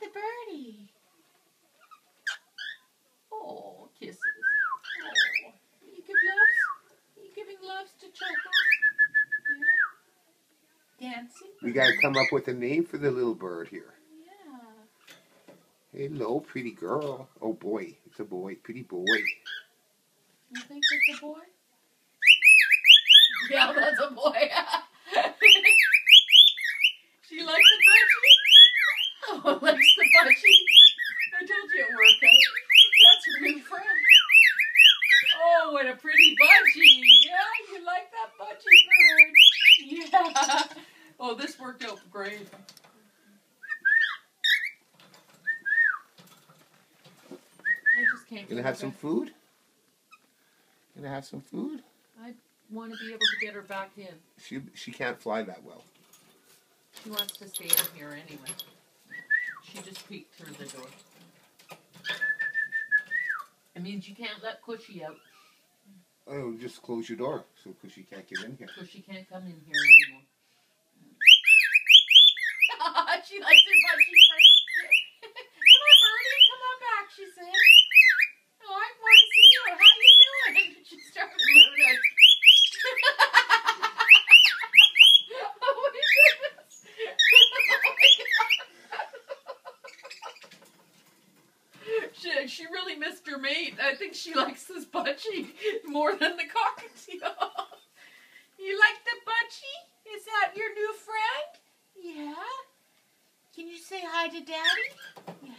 the birdie. Oh, kisses. Oh, you give loves? Are you giving loves to Choco? Yeah. Dancing. We got to come up with a name for the little bird here. Yeah. Hello, pretty girl. Oh boy, it's a boy. Pretty boy. You think it's a boy? Yeah, that's a boy. She likes the budgie? Oh, likes the budgie. I told you it worked out. That's her new friend. Oh, what a pretty budgie. Yeah, you like that budgie bird. Yeah. Oh, this worked out great. I just can't. Gonna have some food? Gonna have some food? I want to be able to get her back in. She can't fly that well. She wants to stay in here anyway. She just peeked through the door. It means you can't let Cushy out. Oh, just close your door so Cushy can't get in here. Cushy can't come in here anymore. She likes her budgie friend. Come on, Birdie, come on back, she said. Oh, I want to see you. How you doing? She started moving. Oh my goodness. Oh my God. She really missed her mate. I think she likes this budgie more than the cockatiel. You like the budgie? Is that your new friend? Yeah. Can you say hi to Daddy? Yeah.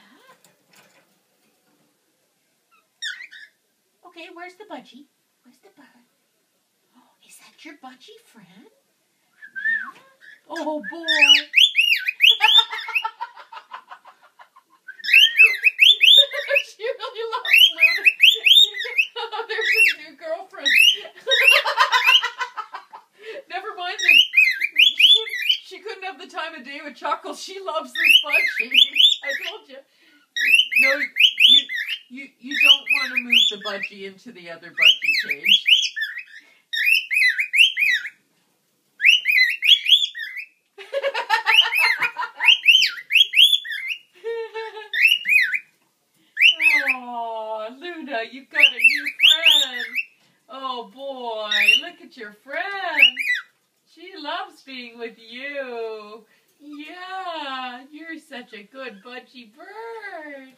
Okay, where's the budgie? Where's the bird? Oh, is that your budgie friend? Yeah. Oh, boy. She really loves Luna. Oh, there's his new girlfriend. Never mind that she couldn't have the time of day with Chuckles. She loves this budgie. I told you. No, you don't want to move the budgie into the other budgie cage. Oh, Luna, you've got a new friend. Oh boy, look at your friend. She loves being with you. Yeah, you're such a good budgie bird.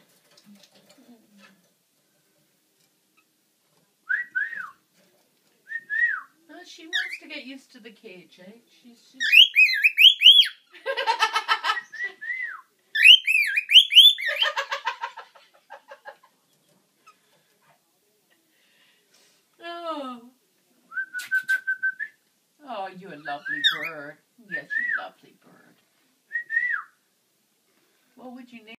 Well, she wants to get used to the cage, eh? She's just... Oh, you're a lovely bird. Yes, you lovely bird. What would you name